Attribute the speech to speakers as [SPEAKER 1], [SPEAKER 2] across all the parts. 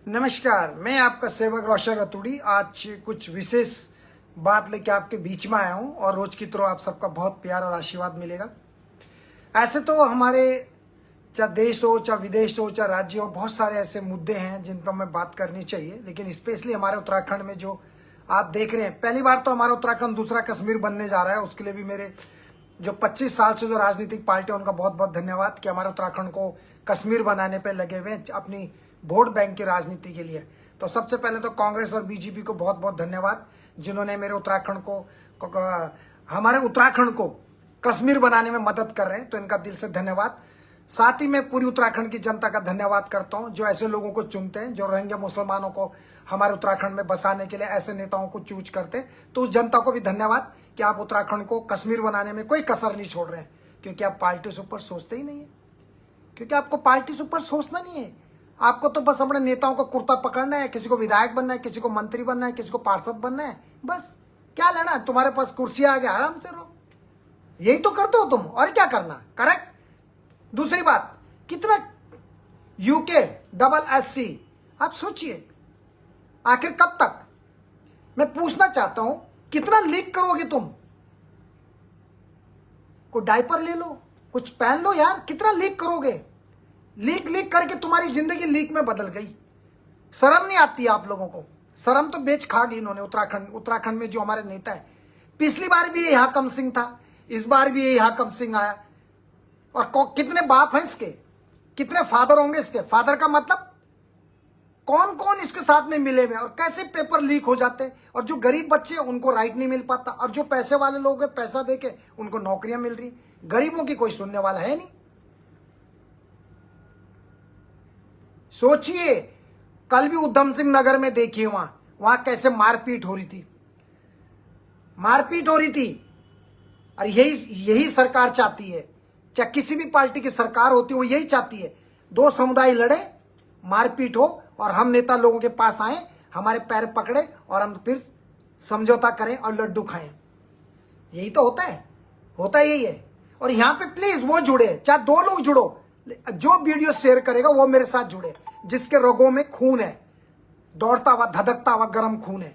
[SPEAKER 1] नमस्कार, मैं आपका सेवक रोशन रतूड़ी आज कुछ विशेष बात लेके आपके बीच में आया हूं और रोज की तरह आप सबका बहुत प्यार और आशीर्वाद मिलेगा। ऐसे तो हमारे चाहे देश हो, चाहे विदेश हो, चाहे राज्य हो, बहुत सारे ऐसे मुद्दे हैं जिन पर हमें बात करनी चाहिए, लेकिन स्पेशली हमारे उत्तराखंड में जो आप देख रहे हैं, पहली बार तो हमारा उत्तराखंड दूसरा कश्मीर बनने जा रहा है। उसके लिए भी मेरे जो 25 साल से जो राजनीतिक पार्टी है उनका बहुत बहुत धन्यवाद कि हमारे उत्तराखंड को कश्मीर बनाने पर लगे हुए हैं अपनी वोट बैंक की राजनीति के लिए। तो सबसे पहले तो कांग्रेस और बीजेपी को बहुत बहुत धन्यवाद जिन्होंने मेरे उत्तराखंड को हमारे उत्तराखंड को कश्मीर बनाने में मदद कर रहे हैं, तो इनका दिल से धन्यवाद। साथ ही मैं पूरी उत्तराखंड की जनता का धन्यवाद करता हूं जो ऐसे लोगों को चुनते हैं, जो रोहिंग्या मुसलमानों को हमारे उत्तराखंड में बसाने के लिए ऐसे नेताओं को चूज करते हैं। तो उस जनता को भी धन्यवाद कि आप उत्तराखंड को कश्मीर बनाने में कोई कसर नहीं छोड़ रहे हैं, क्योंकि आप पार्टी से ऊपर सोचते ही नहीं है, क्योंकि आपको पार्टी से ऊपर सोचना नहीं है। आपको तो बस अपने नेताओं का कुर्ता पकड़ना है, किसी को विधायक बनना है, किसी को मंत्री बनना है, किसी को पार्षद बनना है, बस। क्या लेना है, तुम्हारे पास कुर्सियां आ गया, आराम से रहो, यही तो करते हो तुम, और क्या करना। करेक्ट। दूसरी बात, कितना यूके SSC, आप सोचिए आखिर कब तक। मैं पूछना चाहता हूं, कितना लीक करोगे तुम? कोई डायपर ले लो, कुछ पहन लो यार, कितना लीक करोगे? लीक करके तुम्हारी जिंदगी लीक में बदल गई। शर्म नहीं आती आप लोगों को? शर्म तो बेच खा गई इन्होंने। उत्तराखंड में जो हमारे नेता है, पिछली बार भी यही हाकम सिंह था, इस बार भी यही हाकम सिंह आया। और कितने बाप हैं इसके, कितने फादर होंगे इसके? फादर का मतलब कौन कौन इसके साथ में मिले हुए, और कैसे पेपर लीक हो जाते, और जो गरीब बच्चे उनको राइट नहीं मिल पाता, और जो पैसे वाले लोग हैं पैसा देके उनको नौकरियां मिल रही, गरीबों की कोई सुनने वाला है नहीं। सोचिए, कल भी उधम सिंह नगर में देखिए, वहां कैसे मारपीट हो रही थी, और यही सरकार चाहती है, चाहे किसी भी पार्टी की सरकार होती है वो यही चाहती है, दो समुदाय लड़े, मारपीट हो, और हम नेता लोगों के पास आए, हमारे पैर पकड़े और हम फिर समझौता करें और लड्डू खाएं। यही तो होता यही है। और यहां पे प्लीज वो जुड़े, चाहे दो लोग जुड़ो, जो वीडियो शेयर करेगा वो मेरे साथ जुड़े, जिसके रगों में खून है, दौड़ता हुआ धधकता हुआ गर्म खून है,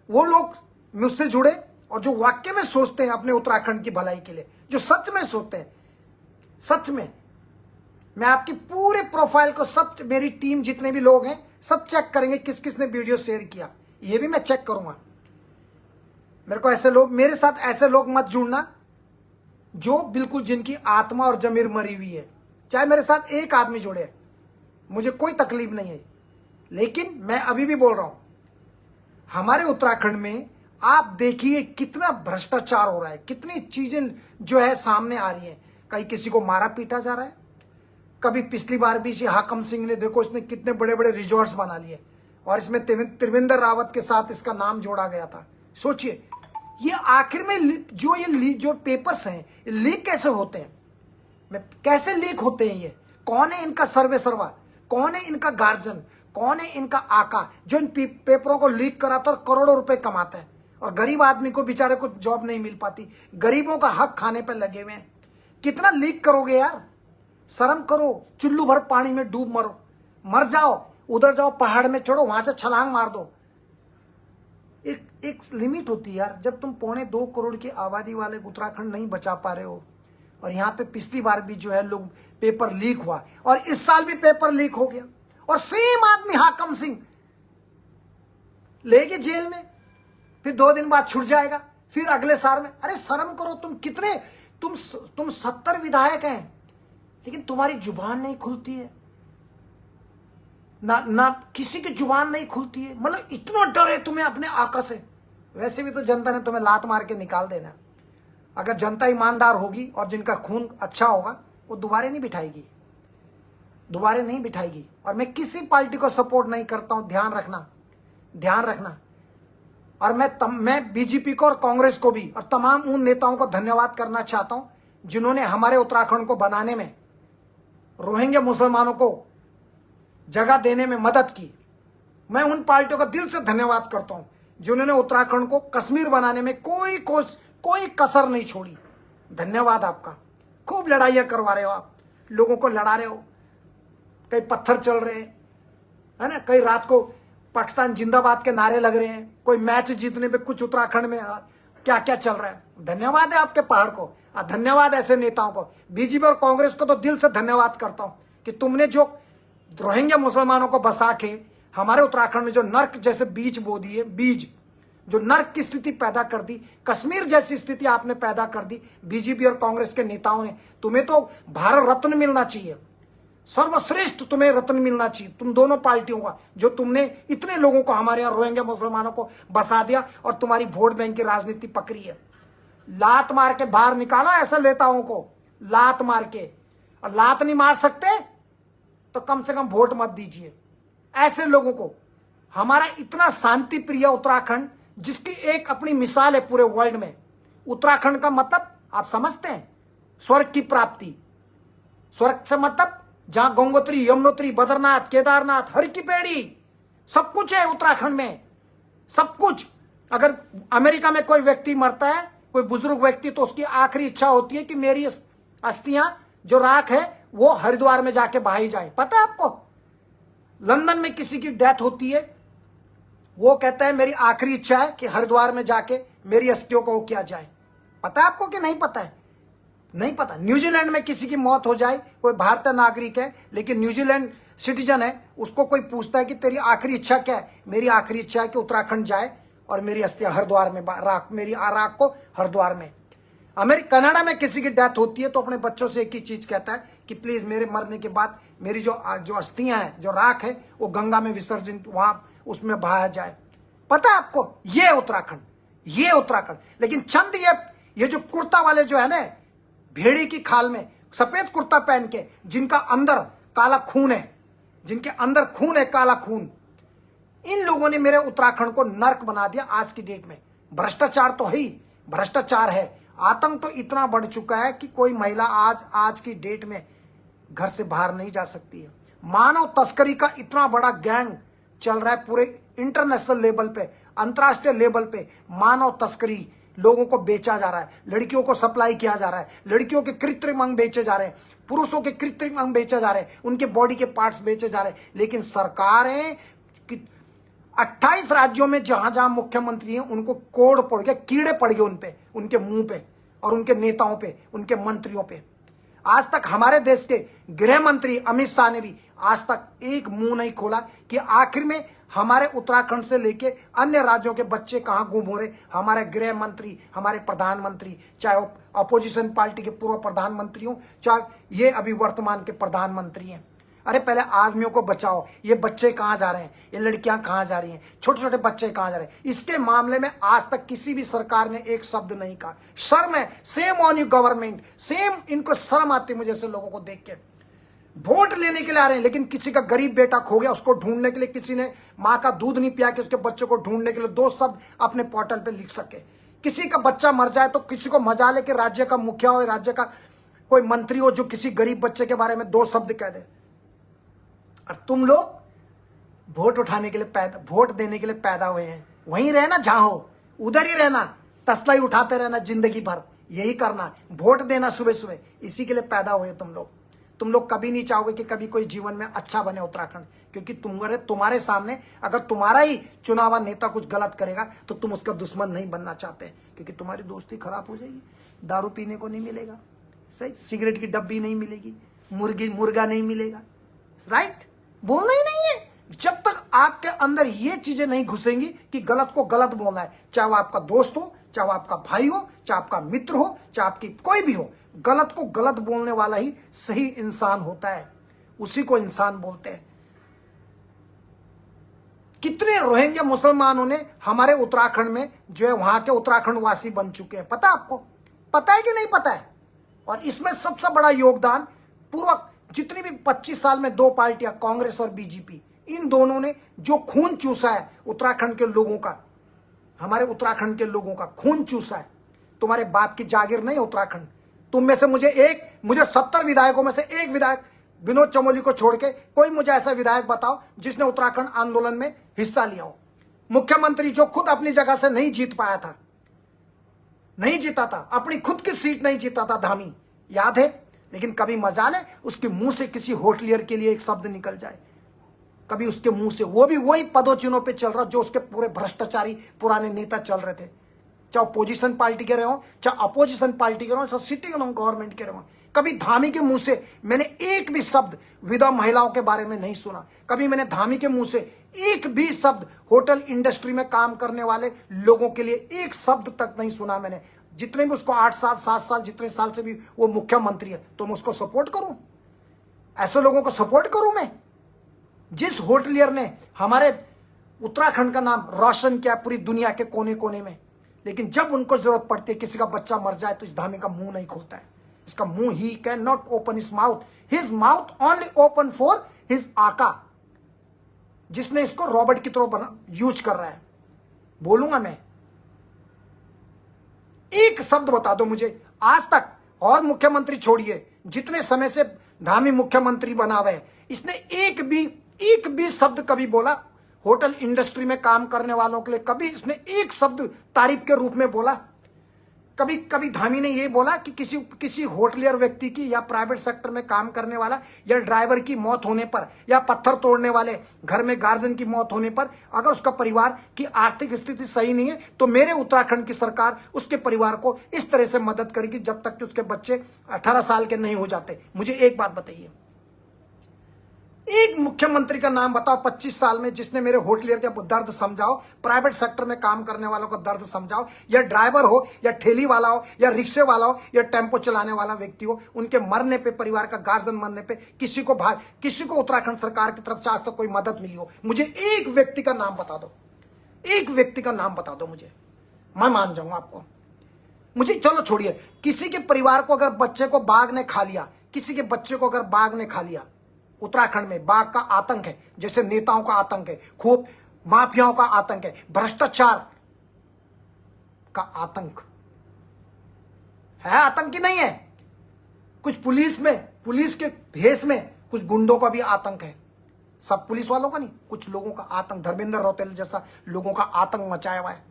[SPEAKER 1] वो लोग मुझसे जुड़े, और जो वाक्य में सोचते हैं अपने उत्तराखंड की भलाई के लिए, जो सच में सोचते हैं, सच में। मैं आपकी पूरे प्रोफाइल को, सब मेरी टीम जितने भी लोग हैं सब चेक करेंगे किस किस ने वीडियो शेयर किया, ये भी मैं चेक करूंगा। मेरे साथ ऐसे लोग मत जुड़ना जो बिल्कुल जिनकी आत्मा और जमीर मरी हुई है। चाहे मेरे साथ एक आदमी जुड़े, मुझे कोई तकलीफ नहीं है, लेकिन मैं अभी भी बोल रहा हूं, हमारे उत्तराखंड में आप देखिए कितना भ्रष्टाचार हो रहा है, कितनी चीजें जो है सामने आ रही हैं। कहीं किसी को मारा पीटा जा रहा है, कभी पिछली बार भी हाकम सिंह ने, देखो इसने कितने बड़े बड़े रिजॉर्ट्स बना लिए, और इसमें त्रिवेंद्र रावत के साथ इसका नाम जोड़ा गया था। सोचिए, ये आखिर में जो पेपर्स हैं लीक कैसे होते हैं, कैसे लीक होते हैं? ये कौन है इनका सर्वे सर्वा, कौन है इनका गार्जियन, कौन है इनका आका जो इन पेपरों को लीक कराता और करोड़ों रुपए कमाता है, और गरीब आदमी को बेचारे को जॉब नहीं मिल पाती, गरीबों का हक खाने पर लगे हुए हैं। कितना लीक करोगे यार? शर्म करो, चुल्लू भर पानी में डूब मरो, मर जाओ, उधर जाओ पहाड़ में चढ़ो, वहां से छलांग मार दो। एक लिमिट होती है यार, जब तुम 2.25 करोड़ की आबादी वाले उत्तराखंड नहीं बचा पा रहे हो, और यहाँ पे पिछली बार भी जो है लोग पेपर लीक हुआ, और इस साल भी पेपर लीक हो गया, और सेम आदमी हाकम सिंह लेके जेल में, फिर 2 दिन बाद छूट जाएगा, फिर अगले साल में। अरे शर्म करो, तुम 70 विधायक हैं, लेकिन तुम्हारी जुबान नहीं खुलती है, ना किसी की जुबान नहीं खुलती है। मतलब इतना डर है तुम्हें अपने आका से। वैसे भी तो जनता ने तुम्हें लात मार के निकाल देना। अगर जनता ईमानदार होगी और जिनका खून अच्छा होगा, वो दोबारा नहीं बिठाएगी। और मैं किसी पार्टी को सपोर्ट नहीं करता हूं, ध्यान रखना। और मैं बीजेपी को और कांग्रेस को भी, और तमाम उन नेताओं को धन्यवाद करना चाहता हूं जिन्होंने हमारे उत्तराखंड को बनाने में, रोहिंग्या मुसलमानों को जगह देने में मदद की। मैं उन पार्टियों का दिल से धन्यवाद करता हूं जिन्होंने उत्तराखंड को कश्मीर बनाने में कोई कसर नहीं छोड़ी। धन्यवाद आपका। खूब लड़ाइयां करवा रहे हो आप, लोगों को लड़ा रहे हो, कहीं पत्थर चल रहे हैं, है ना। कई रात को पाकिस्तान जिंदाबाद के नारे लग रहे हैं, कोई मैच जीतने पे कुछ उत्तराखंड में क्या क्या चल रहा है। धन्यवाद है आपके पहाड़ को, धन्यवाद ऐसे नेताओं को। बीजेपी और कांग्रेस को तो दिल से धन्यवाद करता हूं कि तुमने जो रोहिंग्या मुसलमानों को बसा के हमारे उत्तराखंड में जो नर्क जैसे बीज बो दिए, बीज जो नर्क की स्थिति पैदा कर दी, कश्मीर जैसी स्थिति आपने पैदा कर दी बीजेपी और कांग्रेस के नेताओं ने। तुम्हें तो भारत रत्न मिलना चाहिए, सर्वश्रेष्ठ तुम्हें रत्न मिलना चाहिए, तुम दोनों पार्टियों का, जो तुमने इतने लोगों को हमारे यहाँ रोहिंग्या मुसलमानों को बसा दिया और तुम्हारी वोट बैंक की राजनीति पकड़ी है। लात मार के बाहर निकालो ऐसे नेताओं को, लात मार के। और लात नहीं मार सकते तो कम से कम वोट मत दीजिए ऐसे लोगों को। हमारा इतना शांति प्रिय उत्तराखंड, जिसकी एक अपनी मिसाल है पूरे वर्ल्ड में। उत्तराखंड का मतलब आप समझते हैं, स्वर्ग की प्राप्ति। स्वर्ग से मतलब जहां गंगोत्री, यमुनोत्री, बद्रनाथ, केदारनाथ, हर की पेड़ी, सब कुछ है उत्तराखंड में, सब कुछ। अगर अमेरिका में कोई व्यक्ति मरता है, कोई बुजुर्ग व्यक्ति, तो उसकी आखिरी इच्छा होती है कि मेरी अस्थियां जो राख है वो हरिद्वार में जाके बहाई जाए। पता है आपको? लंदन में किसी की डेथ होती है, वो कहता है मेरी आखिरी इच्छा है कि हरिद्वार में जाके मेरी अस्थियों को वो किया जाए। पता है आपको कि नहीं पता है? नहीं पता। न्यूजीलैंड में किसी की मौत हो जाए, कोई भारतीय नागरिक है लेकिन न्यूजीलैंड सिटीजन है, उसको कोई पूछता है कि तेरी आखिरी इच्छा क्या है? मेरी आखिरी इच्छा है कि उत्तराखंड जाए और मेरी अस्थियां हरिद्वार में मेरी राख को हरिद्वार में। कनाडा में किसी की डेथ होती है तो अपने बच्चों से एक ही चीज कहता है कि प्लीज मेरे मरने के बाद मेरी जो अस्थियां हैं, जो राख है, वो गंगा में विसर्जन, वहां उसमें बहाया जाए। पता है आपको? ये उत्तराखंड, ये उत्तराखंड। लेकिन चंद ये जो कुर्ता वाले जो है ना, भेड़ी की खाल में सफेद कुर्ता पहन के, जिनका अंदर काला खून है, जिनके अंदर खून है, काला खून, इन लोगों ने मेरे उत्तराखंड को नर्क बना दिया आज की डेट में। भ्रष्टाचार तो है ही, भ्रष्टाचार है। आतंक तो इतना बढ़ चुका है कि कोई महिला आज की डेट में घर से बाहर नहीं जा सकती है। मानव तस्करी का इतना बड़ा गैंग चल रहा है पूरे इंटरनेशनल लेवल पे, अंतर्राष्ट्रीय लेवल पे। मानव तस्करी, लोगों को बेचा जा रहा है, लड़कियों को सप्लाई किया जा रहा है, लड़कियों के कृत्रिम अंग बेचे जा रहे हैं, पुरुषों के कृत्रिम अंग बेचे जा रहे हैं, उनके बॉडी के पार्ट्स बेचे जा रहे हैं। लेकिन सरकारें 28 राज्यों में जहां जहां मुख्यमंत्री हैं, उनको कोड़ पड़ गया, कीड़े पड़ गए उन पे, उनके मुंह पे और उनके नेताओं पे, उनके मंत्रियों पे। आज तक हमारे देश के गृह मंत्री अमित शाह ने भी आज तक एक मुंह नहीं खोला कि आखिर में हमारे उत्तराखंड से लेके अन्य राज्यों के बच्चे कहां गुम हो रहे। हमारे गृह मंत्री, हमारे प्रधानमंत्री, चाहे वो अपोजिशन पार्टी के पूर्व प्रधानमंत्री हो, चाहे ये अभी वर्तमान के प्रधानमंत्री हैं। अरे पहले आदमियों को बचाओ। ये बच्चे कहां जा रहे हैं, ये लड़कियां कहां जा रही हैं, छोटे छोटे बच्चे कहां जा रहे हैं, इसके मामले में आज तक किसी भी सरकार ने एक शब्द नहीं कहा। शर्म है, same on you government, same. इनको शर्म आती है मुझे ऐसे लोगों को देख के। वोट लेने के लिए आ रहे हैं, लेकिन किसी का गरीब बेटा खो गया, उसको ढूंढने के लिए, किसी ने माँ का दूध नहीं पिया कि उसके बच्चे को ढूंढने के लिए 2 शब्द अपने पोर्टल पे लिख सके। किसी का बच्चा मर जाए तो किसी को मजा ले कि राज्य का मुखिया हो, राज्य का कोई मंत्री हो, जो किसी गरीब बच्चे के बारे में 2 शब्द कह दे। और तुम लोग वोट उठाने के लिए वोट देने के लिए पैदा हुए हैं। वहीं रहना, जहां हो उधर ही रहना, तसला ही उठाते रहना जिंदगी भर, यही करना, वोट देना सुबह सुबह, इसी के लिए पैदा हुए तुम लोग। तुम लोग कभी नहीं चाहोगे कि कभी कोई जीवन में अच्छा बने उत्तराखंड, क्योंकि तुम्हारे सामने अगर तुम्हारा ही चुनावा नेता कुछ गलत करेगा तो तुम उसका दुश्मन नहीं बनना चाहते, क्योंकि तुम्हारी दोस्ती खराब हो जाएगी। दारू पीने को नहीं मिलेगा, सही, सिगरेट की डब्बी नहीं मिलेगी, मुर्गा नहीं मिलेगा, राइट? बोलना ही नहीं है। जब तक आपके अंदर ये चीजें नहीं घुसेंगी कि गलत को गलत बोलना है, चाहे वो आपका दोस्त हो, चाहे वो आपका भाई हो, चाहे आपका मित्र हो, चाहे आपकी कोई भी हो, गलत को गलत बोलने वाला ही सही इंसान होता है, उसी को इंसान बोलते हैं। कितने रोहिंग्या मुसलमानों ने हमारे उत्तराखंड में जो है वहां के उत्तराखंड वासी बन चुके हैं, पता आपको? पता है कि नहीं पता है? और इसमें सबसे बड़ा योगदान पूर्व जितनी भी 25 साल में 2 पार्टियां, कांग्रेस और बीजेपी, इन दोनों ने जो खून चूसा है उत्तराखंड के लोगों का, हमारे उत्तराखंड के लोगों का खून चूसा है। तुम्हारे बाप की जागीर नहीं उत्तराखंड। तुम में से मुझे 70 विधायकों में से एक विधायक विनोद चमोली को छोड़ के कोई मुझे ऐसा विधायक बताओ जिसने उत्तराखंड आंदोलन में हिस्सा लिया हो। मुख्यमंत्री जो खुद अपनी जगह से नहीं जीत पाया था, नहीं जीता था, अपनी खुद की सीट नहीं जीता था, धामी, याद है? लेकिन कभी मजाल है उसके मुंह से किसी होटलियर के लिए एक शब्द निकल जाए। कभी उसके मुंह से, वो भी वही पदोचिन्हों पे चल रहा जो उसके पूरे भ्रष्टाचारी पुराने नेता चल रहे थे, चाहे पोजीशन पार्टी के रहे हो चाहे अपोजिशन पार्टी के रहे हो, चाहे सिटिंग गवर्नमेंट के रहे हो। कभी धामी के मुंह से मैंने एक भी शब्द विधवा महिलाओं के बारे में नहीं सुना। कभी मैंने धामी के मुंह से एक भी शब्द होटल इंडस्ट्री में काम करने वाले लोगों के लिए एक शब्द तक नहीं सुना मैंने। जितने भी उसको 8 साल 7 साल जितने साल से भी वो मुख्यमंत्री है, तो मैं उसको सपोर्ट करूं? ऐसे लोगों को सपोर्ट करूं मैं? जिस होटलियर ने हमारे उत्तराखंड का नाम रोशन किया पूरी दुनिया के कोने कोने में, लेकिन जब उनको जरूरत पड़ती है, किसी का बच्चा मर जाए, तो इस धामी का मुंह नहीं खोलता है। इसका मुंह, he can not open his mouth, his mouth only open for his आका, जिसने इसको रॉबर्ट की तरह यूज कर रहा है। बोलूंगा मैं? एक शब्द बता दो मुझे आज तक, और मुख्यमंत्री छोड़िए, जितने समय से धामी मुख्यमंत्री बना हुआ है, इसने एक भी शब्द कभी बोला होटल इंडस्ट्री में काम करने वालों के लिए? कभी इसने एक शब्द तारीफ के रूप में बोला? कभी धामी ने ये बोला कि किसी होटलियर व्यक्ति की या प्राइवेट सेक्टर में काम करने वाला या ड्राइवर की मौत होने पर या पत्थर तोड़ने वाले घर में गार्जियन की मौत होने पर अगर उसका परिवार की आर्थिक स्थिति सही नहीं है, तो मेरे उत्तराखंड की सरकार उसके परिवार को इस तरह से मदद करेगी जब तक कि उसके बच्चे 18 साल के नहीं हो जाते? मुझे एक बात बताइए, एक मुख्यमंत्री का नाम बताओ 25 साल में जिसने मेरे होटलियर का दर्द समझाओ, प्राइवेट सेक्टर में काम करने वालों का दर्द समझाओ, या ड्राइवर हो या ठेली वाला हो या रिक्शे वाला हो या टेम्पो चलाने वाला व्यक्ति हो, उनके मरने पे, परिवार का गार्जियन मरने पे किसी को उत्तराखंड सरकार की तरफ से आज तक कोई मदद मिली हो? मुझे एक व्यक्ति का नाम बता दो, एक व्यक्ति का नाम बता दो मुझे, मैं मान जाऊंगा आपको। मुझे चलो छोड़िए, किसी के परिवार को अगर बच्चे को बाघ ने खा लिया, किसी के बच्चे को अगर बाघ ने खा लिया, उत्तराखंड में बाघ का आतंक है, जैसे नेताओं का आतंक है, खूब माफियाओं का आतंक है, भ्रष्टाचार का आतंक है। आतंक ही नहीं है, कुछ पुलिस के भेष में कुछ गुंडों का भी आतंक है। सब पुलिस वालों का नहीं, कुछ लोगों का आतंक, धर्मेंद्र रौतेला जैसा लोगों का आतंक मचाया हुआ है।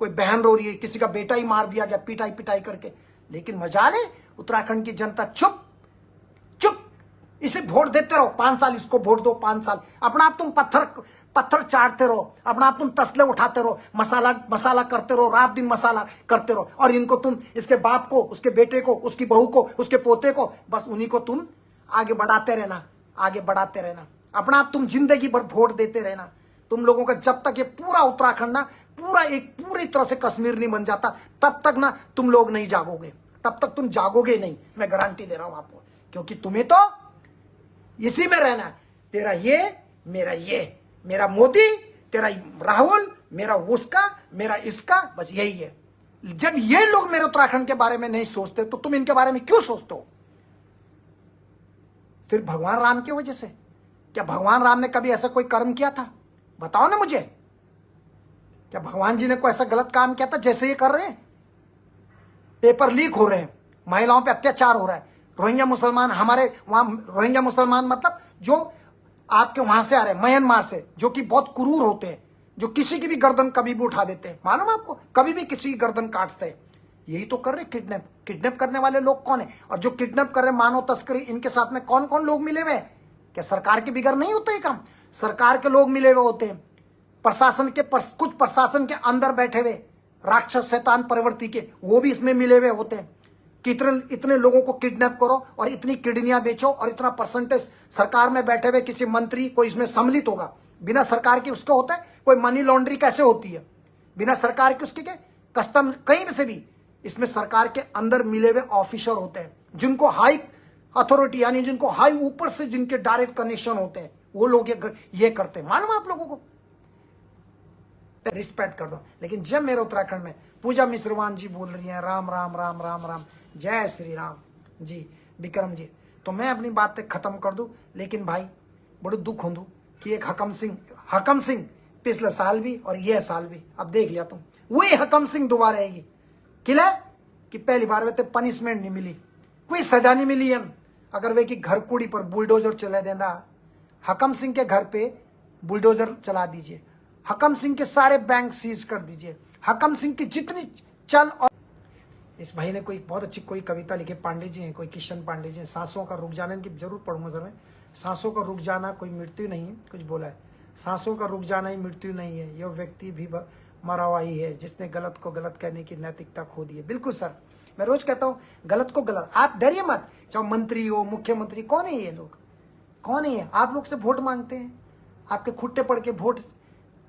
[SPEAKER 1] कोई बहन रो रही है, किसी का बेटा ही मार दिया गया पिटाई करके, लेकिन मजा ले उत्तराखंड की जनता चुप, इसे वोट देते रहो 5 साल, इसको वोट दो 5 साल, अपना आप तुम पत्थर चाटते रहो, अपना आप तुम तसले उठाते रहो, मसाला करते रहो, रात दिन मसाला करते रहो, और इनको तुम, इसके बाप को, उसके बेटे को, उसकी बहू को, उसके पोते को, बस उन्हीं को तुम आगे बढ़ाते रहना, अपना आप तुम जिंदगी भर वोट देते रहना। तुम लोगों का जब तक ये पूरा उत्तराखंड ना पूरी तरह से कश्मीर नहीं बन जाता, तब तक ना तुम लोग नहीं जागोगे, तब तक तुम जागोगे नहीं, मैं गारंटी दे रहा हूं आपको, क्योंकि तुम्हें तो इसी में रहना है। तेरा ये, मेरा मोदी, तेरा राहुल, मेरा उसका, मेरा इसका, बस यही है। जब ये लोग मेरे उत्तराखंड के बारे में नहीं सोचते, तो तुम इनके बारे में क्यों सोचते हो? सिर्फ भगवान राम की वजह से? क्या भगवान राम ने कभी ऐसा कोई कर्म किया था? बताओ ना मुझे, क्या भगवान जी ने कोई ऐसा गलत काम किया था जैसे ये कर रहे हैं? पेपर लीक हो रहे हैं, महिलाओं पे अत्याचार हो रहा है, रोहिंग्या मुसलमान, हमारे वहां रोहिंग्या मुसलमान मतलब जो आपके वहां से आ रहे हैं, म्यांमार से, जो कि बहुत क्रूर होते हैं, जो किसी की भी गर्दन कभी भी उठा देते हैं, मालूम आपको, कभी भी किसी की गर्दन काटते हैं। यही तो कर रहे किडनैप करने वाले लोग कौन है? और जो किडनैप कर रहे, मानव तस्करी, इनके साथ में कौन कौन लोग मिले हुए हैं? क्या सरकार के बिगड़ नहीं होता ये काम? सरकार के लोग मिले हुए होते हैं, कुछ प्रशासन के अंदर बैठे हुए राक्षस शैतान प्रवृत्ति के, वो भी इसमें मिले हुए होते हैं कि इतने लोगों को किडनैप करो और इतनी किडनियां बेचो और इतना परसेंटेज सरकार में बैठे हुए किसी मंत्री को इसमें सम्मिलित होगा। बिना सरकार के उसका होता है? कोई मनी लॉन्ड्री कैसे होती है बिना सरकार के? उसके क्या कस्टम, कहीं से भी इसमें सरकार के अंदर मिले हुए ऑफिसर होते हैं, जिनको हाई अथॉरिटी, यानी जिनको हाई ऊपर से जिनके डायरेक्ट कनेक्शन होते हैं, वो लोग ये करते हैं। मालूम आप लोगों को? रिस्पेक्ट कर दो। लेकिन जब मेरे उत्तराखंड में पूजा मिश्रवान जी बोल रही हैं राम राम राम राम राम, जय श्री राम जी, विक्रम जी, तो मैं अपनी बातें खत्म कर दूं। लेकिन भाई बड़े दुख होंदू कि एक हकम सिंह पिछले साल भी और यह साल भी, अब देख लिया तुम, वही हकम सिंह दोबारा आएगी। किला कि पहली बार वे पनिशमेंट नहीं मिली, कोई सजा नहीं मिली। अगर वे की घर कूड़ी पर बुलडोजर चला देना, हकम सिंह के घर पे बुलडोजर चला दीजिए, हकम सिंह के सारे बैंक सीज कर दीजिए, हकम सिंह की जितनी चल। और इस भाई ने कोई बहुत अच्छी कोई कविता लिखी, पांडे जी हैं, कोई किशन पांडे जी हैं, सांसों का रुक जाने की जरूर पढ़ूंगा सर मैं। सांसों का रुक जाना कोई मृत्यु नहीं है, कुछ बोला है, सांसों का रुक जाना ही मृत्यु नहीं है, यह व्यक्ति भी मरा हुआ ही है जिसने गलत को गलत कहने की नैतिकता खो दी है। बिल्कुल सर, मैं रोज कहता हूँ गलत को गलत, आप डरिए मत, चाहे मंत्री हो, मुख्यमंत्री, कौन है ये लोग, कौन है ये? आप लोग से वोट मांगते हैं, आपके खुट्टे पड़ के वोट,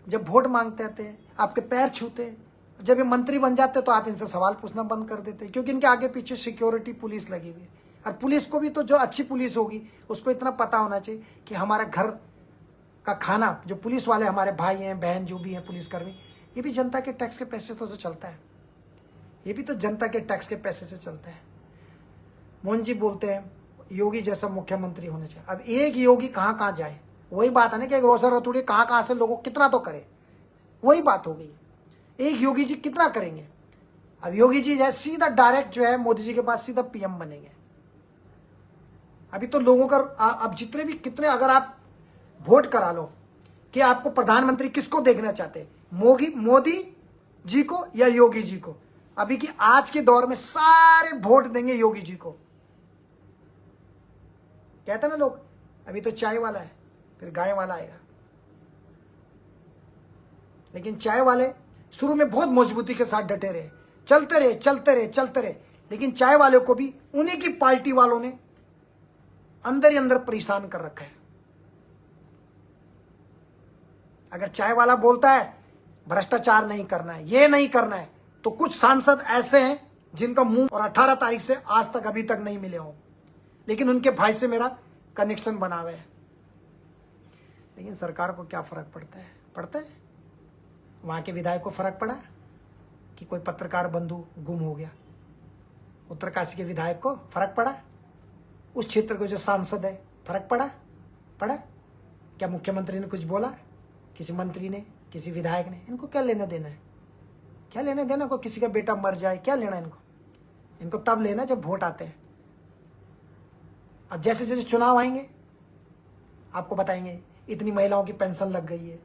[SPEAKER 1] जब वोट मांगते आते हैं आपके पैर छूते हैं, जब ये मंत्री बन जाते हैं तो आप इनसे सवाल पूछना बंद कर देते हैं, क्योंकि इनके आगे पीछे सिक्योरिटी पुलिस लगी हुई है। और पुलिस को भी तो, जो अच्छी पुलिस होगी उसको इतना पता होना चाहिए कि हमारा घर का खाना, जो पुलिस वाले हमारे भाई हैं बहन जो भी हैं पुलिसकर्मी, ये भी जनता के टैक्स के पैसे तो से चलता है, ये भी तो जनता के टैक्स के पैसे से चलता है। मोहन जी बोलते हैं योगी जैसा मुख्यमंत्री होना चाहिए। अब एक योगी कहाँ कहाँ जाए, वही बात है ना कि एक रोजर रतूड़ी कहाँ कहाँ से लोगों कितना तो करे, वही बात हो गई। एक योगी जी कितना करेंगे? अब योगी जी जैसे सीधा डायरेक्ट जो है मोदी जी के पास सीधा पीएम बनेंगे। अभी तो लोगों का, अब जितने भी कितने, अगर आप वोट करा लो कि आपको प्रधानमंत्री किसको देखना चाहते हैं, मोदी जी को या योगी जी को, अभी की आज के दौर में सारे वोट देंगे योगी जी को। कहते ना लोग, अभी तो चाय वाला है फिर गाय वाला आएगा, लेकिन चाय वाले शुरू में बहुत मजबूती के साथ डटे रहे, चलते रहे चलते रहे चलते रहे, लेकिन चाय वाले को भी उन्हीं की पार्टी वालों ने अंदर ही अंदर परेशान कर रखा है। अगर चाय वाला बोलता है भ्रष्टाचार नहीं करना है, ये नहीं करना है, तो कुछ सांसद ऐसे हैं जिनका मुंह और 18 तारीख से आज तक अभी तक नहीं मिले हों, लेकिन उनके भाई से मेरा कनेक्शन बना हुआ है। लेकिन सरकार को क्या फर्क पड़ता है? पड़ता है? वहां के विधायक को फर्क पड़ा कि कोई पत्रकार बंधु गुम हो गया? उत्तरकाशी के विधायक को फर्क पड़ा? उस क्षेत्र के जो सांसद है फर्क पड़ा? क्या मुख्यमंत्री ने कुछ बोला? किसी मंत्री ने, किसी विधायक ने? इनको क्या लेना देना है? क्या लेना देना? को किसी का बेटा मर जाए क्या लेना इनको? इनको तब लेना जब वोट आते हैं। अब जैसे जैसे चुनाव आएंगे आपको बताएंगे इतनी महिलाओं की पेंशन लग गई है,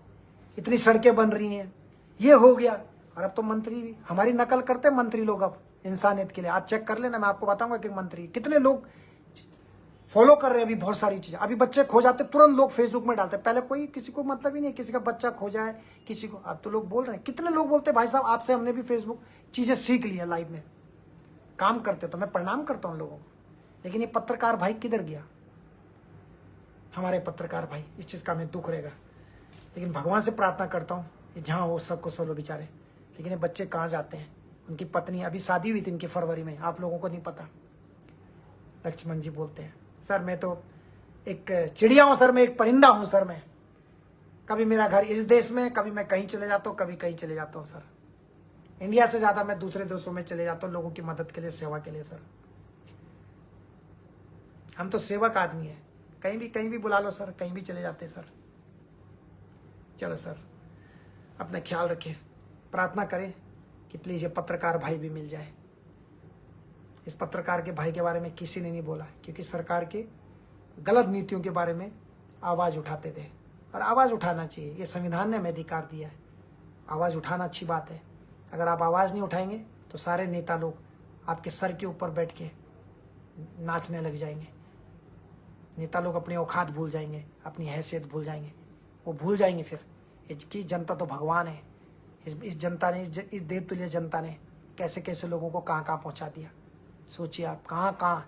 [SPEAKER 1] इतनी सड़कें बन रही हैं, ये हो गया। और अब तो मंत्री भी हमारी नकल करते हैं, मंत्री लोग अब इंसानियत के लिए। आप चेक कर लेना, मैं आपको बताऊंगा कि मंत्री कितने लोग फॉलो कर रहे हैं अभी बहुत सारी चीजें। अभी बच्चे खो जाते तुरंत लोग फेसबुक में डालते, पहले कोई किसी को मतलब ही नहीं किसी का बच्चा खो जाए किसी को। अब तो लोग बोल रहे हैं, कितने लोग बोलते हैं भाई साहब आपसे हमने भी फेसबुक चीजें सीख ली है, लाइव में काम करते, तो मैं प्रणाम करता हूं लोगों को। लेकिन ये पत्रकार भाई किधर गया? हमारे पत्रकार भाई, इस चीज का हमें दुख रहेगा। लेकिन भगवान से प्रार्थना करता हूँ कि जहाँ हो सबको सब बेचारे, लेकिन ये बच्चे कहाँ जाते हैं? उनकी पत्नी अभी शादी हुई थी इनकी फरवरी में, आप लोगों को नहीं पता। लक्ष्मण जी बोलते हैं सर मैं तो एक चिड़िया हूँ सर, मैं एक परिंदा हूँ सर, मैं कभी मेरा घर इस देश में, कभी मैं कहीं चले जाता हूँ, कभी कहीं चले जाता हूँ सर। इंडिया से ज्यादा मैं दूसरे देशों में चले जाता हूँ लोगों की मदद के लिए, सेवा के लिए सर। हम तो सेवक आदमी है, कहीं भी बुला लो सर, कहीं भी चले जाते हैं सर। चलो सर अपना ख्याल रखें, प्रार्थना करें कि प्लीज ये पत्रकार भाई भी मिल जाए। इस पत्रकार के भाई के बारे में किसी ने नहीं बोला, क्योंकि सरकार के गलत नीतियों के बारे में आवाज उठाते थे, और आवाज उठाना चाहिए, ये संविधान ने हमें अधिकार दिया है। आवाज उठाना अच्छी बात है। अगर आप आवाज नहीं उठाएंगे तो सारे नेता लोग आपके सर के ऊपर बैठ के नाचने लग जाएंगे। नेता लोग अपनी औकात भूल जाएंगे, अपनी हैसियत भूल जाएंगे, वो भूल जाएंगे फिर कि जनता तो भगवान है। इस जनता ने, इस देवतुल्य जनता ने कैसे कैसे लोगों को कहाँ कहाँ पहुँचा दिया। सोचिए आप, कहाँ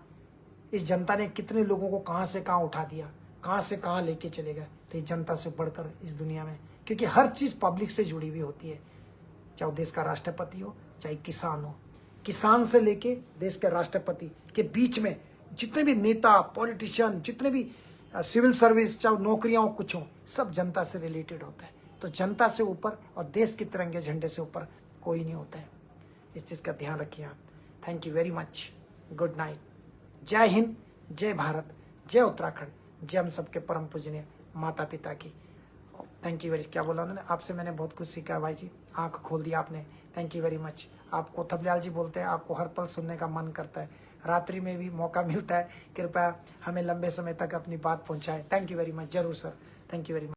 [SPEAKER 1] इस जनता ने कितने लोगों को कहाँ से कहाँ उठा दिया, कहाँ से कहाँ लेके चले गए। तो इस जनता से बढ़कर इस दुनिया में, क्योंकि हर चीज़ पब्लिक से जुड़ी हुई होती है, चाहे देश का राष्ट्रपति हो चाहे किसान हो। किसान से लेके देश के राष्ट्रपति के बीच में जितने भी नेता, पॉलिटिशियन, जितने भी सिविल सर्विस, चाहे नौकरियां हो कुछ हो, सब जनता से रिलेटेड होता है। तो जनता से ऊपर और देश के तिरंगे झंडे से ऊपर कोई नहीं होता है। इस चीज़ का ध्यान रखिए आप। Thank you very much, good night. जय हिंद, जय भारत, जय उत्तराखंड, जय हम सबके परम पूजनीय माता पिता की। थैंक यू वेरी, क्या बोला उन्होंने, आपसे मैंने बहुत कुछ सीखा भाई जी, आंख खोल दिया आपने। Thank you very much. आपको थपलियाल जी बोलते हैं आपको हर पल सुनने का मन करता है, रात्रि में भी मौका मिलता है, कृपया हमें लंबे समय तक अपनी बात पहुंचाएं। थैंक यू वेरी मच, जरूर sir, thank you very much.